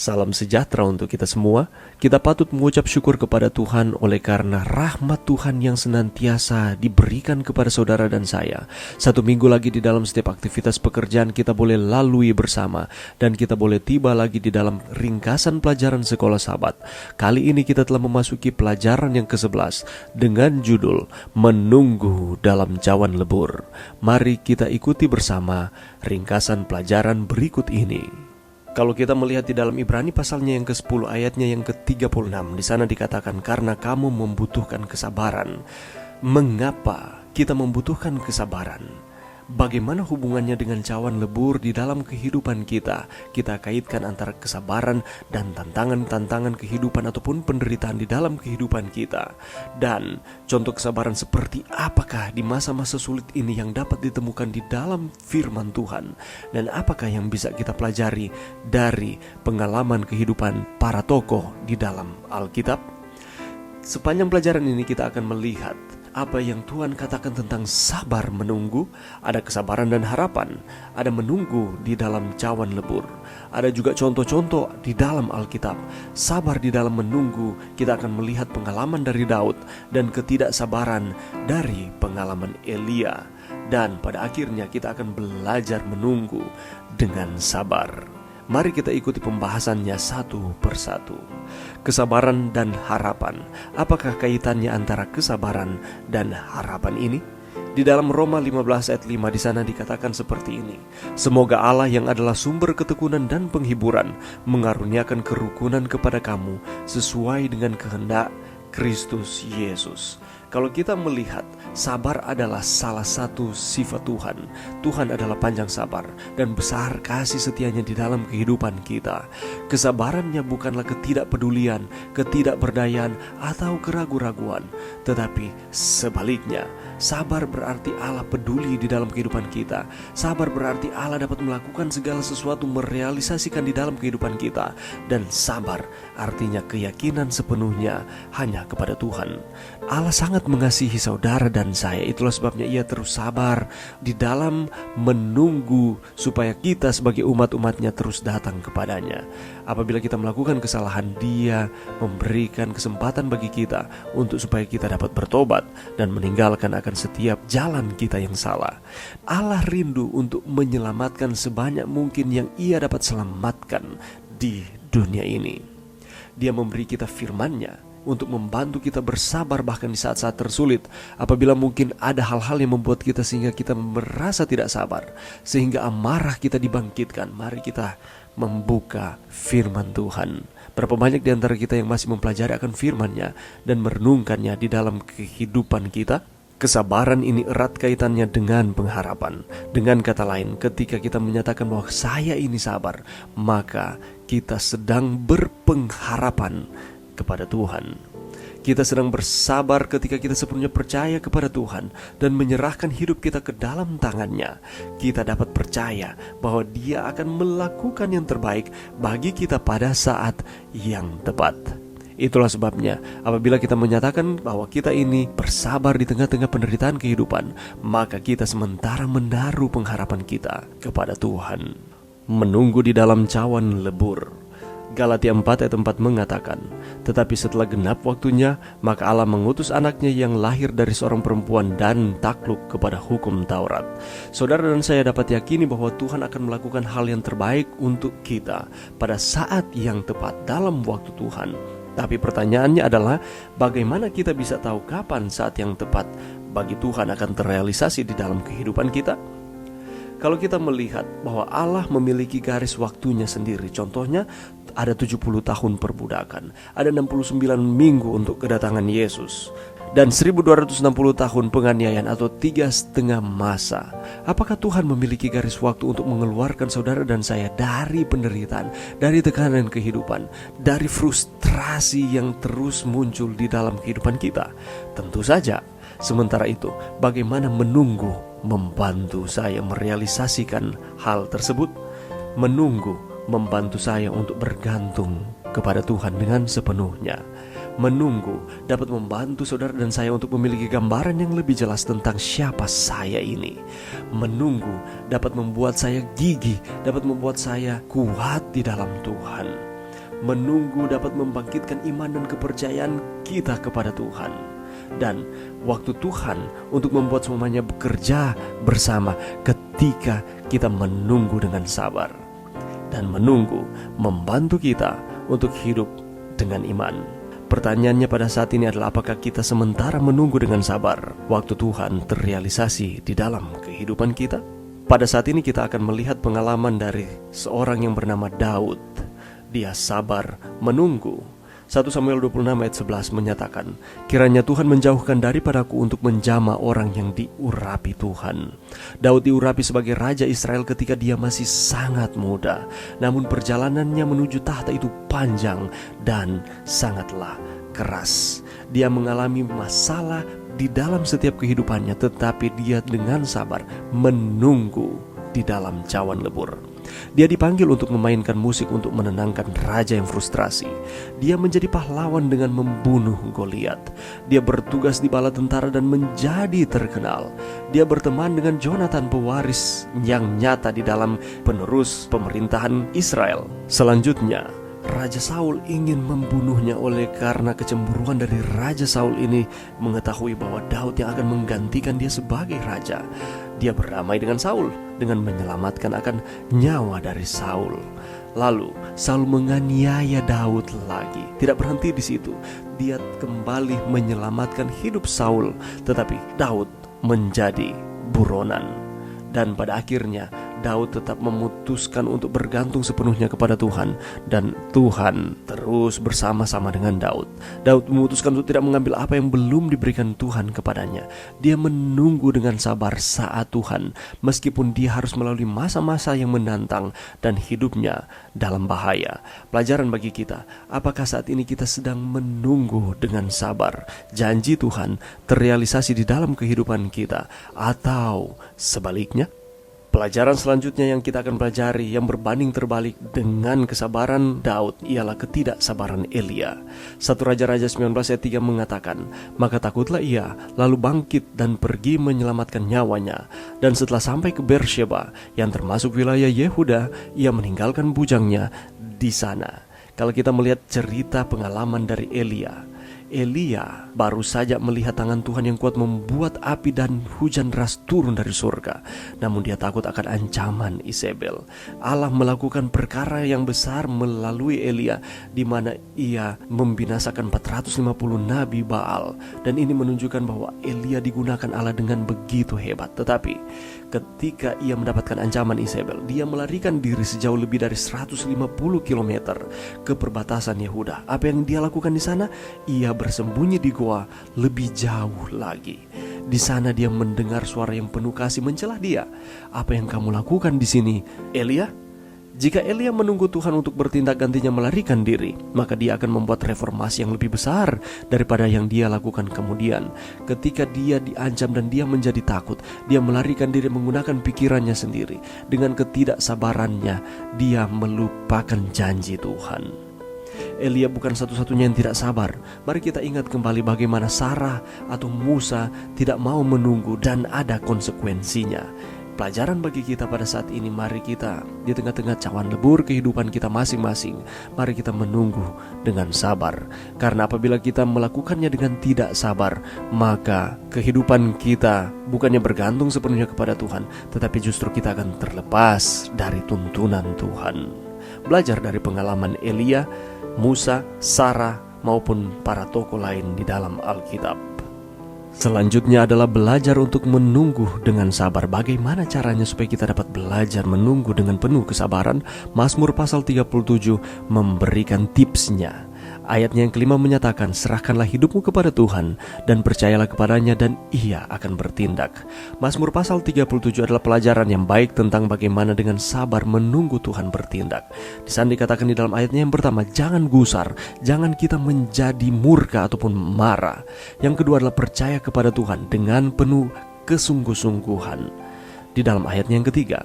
Salam sejahtera untuk kita semua. Kita patut mengucap syukur kepada Tuhan oleh karena rahmat Tuhan yang senantiasa diberikan kepada saudara dan saya. Satu minggu lagi di dalam setiap aktivitas pekerjaan kita boleh lalui bersama, dan kita boleh tiba lagi di dalam ringkasan pelajaran sekolah Sabat. Kali ini kita telah memasuki pelajaran yang ke-11 dengan judul Menunggu dalam Cawan Lebur. Mari kita ikuti bersama ringkasan pelajaran berikut ini. Kalau kita melihat di dalam Ibrani pasalnya yang ke-10 ayatnya yang ke-36, di sana dikatakan, karena kamu membutuhkan kesabaran. Mengapa kita membutuhkan kesabaran? Bagaimana hubungannya dengan cawan lebur di dalam kehidupan kita? Kita kaitkan antara kesabaran dan tantangan-tantangan kehidupan ataupun penderitaan di dalam kehidupan kita. Dan contoh kesabaran seperti apakah di masa-masa sulit ini yang dapat ditemukan di dalam firman Tuhan? Dan apakah yang bisa kita pelajari dari pengalaman kehidupan para tokoh di dalam Alkitab? Sepanjang pelajaran ini kita akan melihat apa yang Tuhan katakan tentang sabar menunggu. Ada kesabaran dan harapan. Ada menunggu di dalam cawan lebur. Ada juga contoh-contoh di dalam Alkitab. Sabar di dalam menunggu, kita akan melihat pengalaman dari Daud dan ketidaksabaran dari pengalaman Elia. Dan pada akhirnya kita akan belajar menunggu dengan sabar. Mari kita ikuti pembahasannya satu persatu. Kesabaran dan harapan. Apakah kaitannya antara kesabaran dan harapan ini? Di dalam Roma 15 ayat 5 di sana dikatakan seperti ini. Semoga Allah yang adalah sumber ketekunan dan penghiburan mengaruniakan kerukunan kepada kamu sesuai dengan kehendak Kristus Yesus. Kalau kita melihat, sabar adalah salah satu sifat Tuhan. Tuhan adalah panjang sabar dan besar kasih setianya di dalam kehidupan kita. Kesabarannya bukanlah ketidakpedulian, ketidakberdayaan, atau keraguan-raguan. Tetapi sebaliknya, sabar berarti Allah peduli di dalam kehidupan kita. Sabar berarti Allah dapat melakukan segala sesuatu, merealisasikan di dalam kehidupan kita. Dan sabar artinya keyakinan sepenuhnya hanya kepada Tuhan. Allah sangat mengasihi saudara dan saya. Itulah sebabnya ia terus sabar di dalam menunggu supaya kita sebagai umat-umatnya terus datang kepadanya. Apabila kita melakukan kesalahan, dia memberikan kesempatan bagi kita untuk supaya kita dapat bertobat dan meninggalkan akan setiap jalan kita yang salah. Allah rindu untuk menyelamatkan sebanyak mungkin yang ia dapat selamatkan di dunia ini. Dia memberi kita firman-Nya untuk membantu kita bersabar bahkan di saat-saat tersulit. Apabila mungkin ada hal-hal yang membuat kita sehingga kita merasa tidak sabar, sehingga amarah kita dibangkitkan, mari kita membuka firman Tuhan. Berapa banyak di antara kita yang masih mempelajari akan firman-Nya dan merenungkannya di dalam kehidupan kita? Kesabaran ini erat kaitannya dengan pengharapan. Dengan kata lain, ketika kita menyatakan bahwa saya ini sabar, maka kita sedang berpengharapan kepada Tuhan. Kita sedang bersabar ketika kita sepenuhnya percaya kepada Tuhan dan menyerahkan hidup kita ke dalam tangan-Nya. Kita dapat percaya bahwa Dia akan melakukan yang terbaik bagi kita pada saat yang tepat. Itulah sebabnya apabila kita menyatakan bahwa kita ini bersabar di tengah-tengah penderitaan kehidupan, maka kita sementara menaruh pengharapan kita kepada Tuhan. Menunggu di dalam cawan lebur. Galatia 4 ayat 4 mengatakan, tetapi setelah genap waktunya, maka Allah mengutus anaknya yang lahir dari seorang perempuan dan takluk kepada hukum Taurat. Saudara dan saya dapat yakini bahwa Tuhan akan melakukan hal yang terbaik untuk kita pada saat yang tepat dalam waktu Tuhan. Tapi pertanyaannya adalah, bagaimana kita bisa tahu kapan saat yang tepat bagi Tuhan akan terrealisasi di dalam kehidupan kita? Kalau kita melihat bahwa Allah memiliki garis waktunya sendiri, contohnya ada 70 tahun perbudakan, ada 69 minggu untuk kedatangan Yesus, dan 1260 tahun penganiayaan atau 3,5 masa. Apakah Tuhan memiliki garis waktu untuk mengeluarkan saudara dan saya dari penderitaan, dari tekanan kehidupan, dari frustrasi yang terus muncul di dalam kehidupan kita? Tentu saja. Sementara itu, bagaimana menunggu membantu saya merealisasikan hal tersebut? Menunggu membantu saya untuk bergantung kepada Tuhan dengan sepenuhnya. Menunggu dapat membantu saudara dan saya untuk memiliki gambaran yang lebih jelas tentang siapa saya ini. Menunggu dapat membuat saya gigih, dapat membuat saya kuat di dalam Tuhan. Menunggu dapat membangkitkan iman dan kepercayaan kita kepada Tuhan. Dan waktu Tuhan untuk membuat semuanya bekerja bersama ketika kita menunggu dengan sabar. Dan menunggu membantu kita untuk hidup dengan iman. Pertanyaannya pada saat ini adalah, apakah kita sementara menunggu dengan sabar waktu Tuhan terrealisasi di dalam kehidupan kita? Pada saat ini kita akan melihat pengalaman dari seorang yang bernama Daud. Dia sabar menunggu. 1 Samuel 26 ayat 11 menyatakan, kiranya Tuhan menjauhkan daripadaku untuk menjamah orang yang diurapi Tuhan. Daud diurapi sebagai Raja Israel ketika dia masih sangat muda. Namun perjalanannya menuju tahta itu panjang dan sangatlah keras. Dia mengalami masalah di dalam setiap kehidupannya, tetapi dia dengan sabar menunggu di dalam cawan lebur. Dia dipanggil untuk memainkan musik untuk menenangkan raja yang frustrasi. Dia menjadi pahlawan dengan membunuh Goliat. Dia bertugas di bala tentara dan menjadi terkenal. Dia berteman dengan Jonathan, pewaris yang nyata di dalam penerus pemerintahan Israel. Selanjutnya, Raja Saul ingin membunuhnya. Oleh karena kecemburuan dari Raja Saul ini mengetahui bahwa Daud yang akan menggantikan dia sebagai raja, dia berdamai dengan Saul dengan menyelamatkan akan nyawa dari Saul. Lalu Saul menganiaya Daud lagi. Tidak berhenti di situ. Dia kembali menyelamatkan hidup Saul, tetapi Daud menjadi buronan. Dan pada akhirnya Daud tetap memutuskan untuk bergantung sepenuhnya kepada Tuhan. Dan Tuhan terus bersama-sama dengan Daud. Daud memutuskan untuk tidak mengambil apa yang belum diberikan Tuhan kepadanya. Dia menunggu dengan sabar saat Tuhan, meskipun dia harus melalui masa-masa yang menantang dan hidupnya dalam bahaya. Pelajaran bagi kita, apakah saat ini kita sedang menunggu dengan sabar janji Tuhan terrealisasi di dalam kehidupan kita, atau sebaliknya? Pelajaran selanjutnya yang kita akan pelajari yang berbanding terbalik dengan kesabaran Daud ialah ketidaksabaran Elia. 1 Raja-Raja 19 ayat 3 mengatakan, maka takutlah ia, lalu bangkit dan pergi menyelamatkan nyawanya. Dan setelah sampai ke Beersheba yang termasuk wilayah Yehuda, ia meninggalkan bujangnya di sana. Kalau kita melihat cerita pengalaman dari Elia baru saja melihat tangan Tuhan yang kuat membuat api dan hujan deras turun dari surga. Namun dia takut akan ancaman Isabel. Allah melakukan perkara yang besar melalui Elia, di mana ia membinasakan 450 nabi Baal. Dan ini menunjukkan bahwa Elia digunakan Allah dengan begitu hebat. Tetapi ketika ia mendapatkan ancaman Isabel, dia melarikan diri sejauh lebih dari 150 km ke perbatasan Yehuda. Apa yang dia lakukan di sana? Ia bersembunyi di goa lebih jauh lagi. Di sana dia mendengar suara yang penuh kasih mencelah dia. Apa yang kamu lakukan di sini, Elia? Jika Elia menunggu Tuhan untuk bertindak gantinya melarikan diri, maka dia akan membuat reformasi yang lebih besar daripada yang dia lakukan kemudian. Ketika dia diancam dan dia menjadi takut, dia melarikan diri menggunakan pikirannya sendiri. Dengan ketidaksabarannya, dia melupakan janji Tuhan. Elia bukan satu-satunya yang tidak sabar. Mari kita ingat kembali bagaimana Sarah atau Musa tidak mau menunggu dan ada konsekuensinya. Pelajaran bagi kita pada saat ini, mari kita di tengah-tengah cawan lebur kehidupan kita masing-masing, mari kita menunggu dengan sabar. Karena apabila kita melakukannya dengan tidak sabar, maka kehidupan kita bukannya bergantung sepenuhnya kepada Tuhan, tetapi justru kita akan terlepas dari tuntunan Tuhan. Belajar dari pengalaman Elia, Musa, Sarah, maupun para tokoh lain di dalam Alkitab. Selanjutnya adalah belajar untuk menunggu dengan sabar. Bagaimana caranya supaya kita dapat belajar menunggu dengan penuh kesabaran? Mazmur pasal 37 memberikan tipsnya. Ayatnya yang kelima menyatakan, serahkanlah hidupmu kepada Tuhan dan percayalah kepadanya dan ia akan bertindak. Mazmur pasal 37 adalah pelajaran yang baik tentang bagaimana dengan sabar menunggu Tuhan bertindak. Di sana dikatakan di dalam ayatnya yang pertama, jangan gusar, jangan kita menjadi murka ataupun marah. Yang kedua adalah percaya kepada Tuhan dengan penuh kesungguh-sungguhan. Di dalam ayatnya yang ketiga,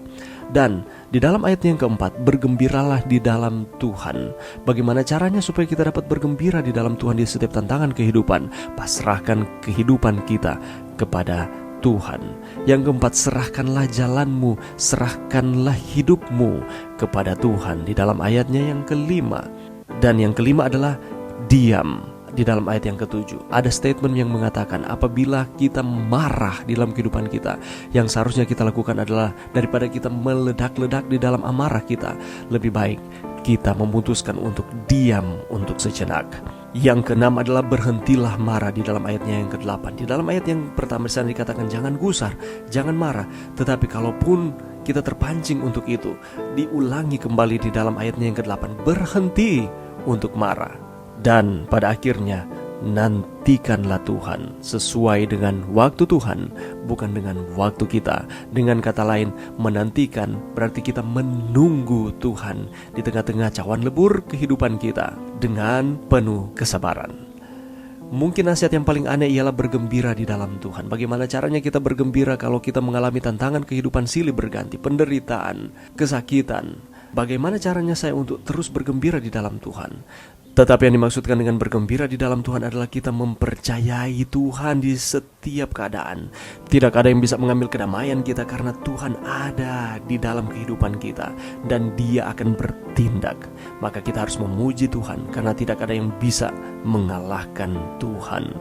dan di dalam ayat yang keempat, bergembiralah di dalam Tuhan. Bagaimana caranya supaya kita dapat bergembira di dalam Tuhan di setiap tantangan kehidupan? Pasrahkan kehidupan kita kepada Tuhan. Yang keempat, serahkanlah jalanmu, serahkanlah hidupmu kepada Tuhan. Di dalam ayatnya yang kelima, Dan yang kelima adalah diam. Di dalam ayat yang ketujuh ada statement yang mengatakan apabila kita marah di dalam kehidupan kita, yang seharusnya kita lakukan adalah daripada kita meledak-ledak di dalam amarah kita, lebih baik kita memutuskan untuk diam untuk sejenak. Yang keenam adalah berhentilah marah di dalam ayatnya yang ke-8. Di dalam ayat yang pertama di sana dikatakan jangan gusar, jangan marah. Tetapi kalaupun kita terpancing untuk itu, diulangi kembali di dalam ayatnya yang ke-8, berhenti untuk marah. Dan pada akhirnya nantikanlah Tuhan sesuai dengan waktu Tuhan, bukan dengan waktu kita. Dengan kata lain, menantikan berarti kita menunggu Tuhan di tengah-tengah cawan lebur kehidupan kita dengan penuh kesabaran. Mungkin nasihat yang paling aneh ialah bergembira di dalam Tuhan. Bagaimana caranya kita bergembira kalau kita mengalami tantangan kehidupan silih berganti, penderitaan, kesakitan? Bagaimana caranya saya untuk terus bergembira di dalam Tuhan? Tetapi yang dimaksudkan dengan bergembira di dalam Tuhan adalah kita mempercayai Tuhan di setiap keadaan. Tidak ada yang bisa mengambil kedamaian kita karena Tuhan ada di dalam kehidupan kita dan Dia akan bertindak. Maka kita harus memuji Tuhan karena tidak ada yang bisa mengalahkan Tuhan.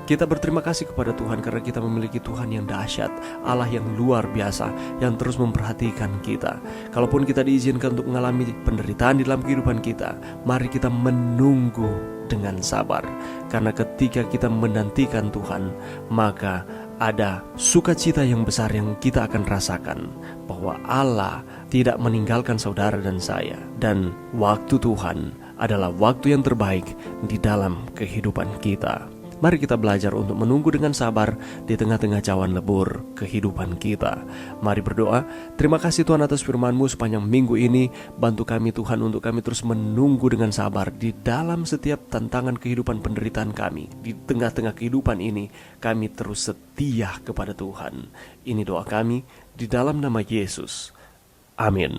Kita berterima kasih kepada Tuhan karena kita memiliki Tuhan yang dahsyat, Allah yang luar biasa, yang terus memperhatikan kita. Kalaupun kita diizinkan untuk mengalami penderitaan di dalam kehidupan kita, mari kita menunggu dengan sabar. Karena ketika kita menantikan Tuhan, maka ada sukacita yang besar yang kita akan rasakan, bahwa Allah tidak meninggalkan saudara dan saya. Dan waktu Tuhan adalah waktu yang terbaik di dalam kehidupan kita. Mari kita belajar untuk menunggu dengan sabar di tengah-tengah cawan lebur kehidupan kita. Mari berdoa. Terima kasih Tuhan atas firman-Mu sepanjang minggu ini. Bantu kami Tuhan untuk kami terus menunggu dengan sabar di dalam setiap tantangan kehidupan penderitaan kami. Di tengah-tengah kehidupan ini kami terus setia kepada Tuhan. Ini doa kami di dalam nama Yesus. Amin.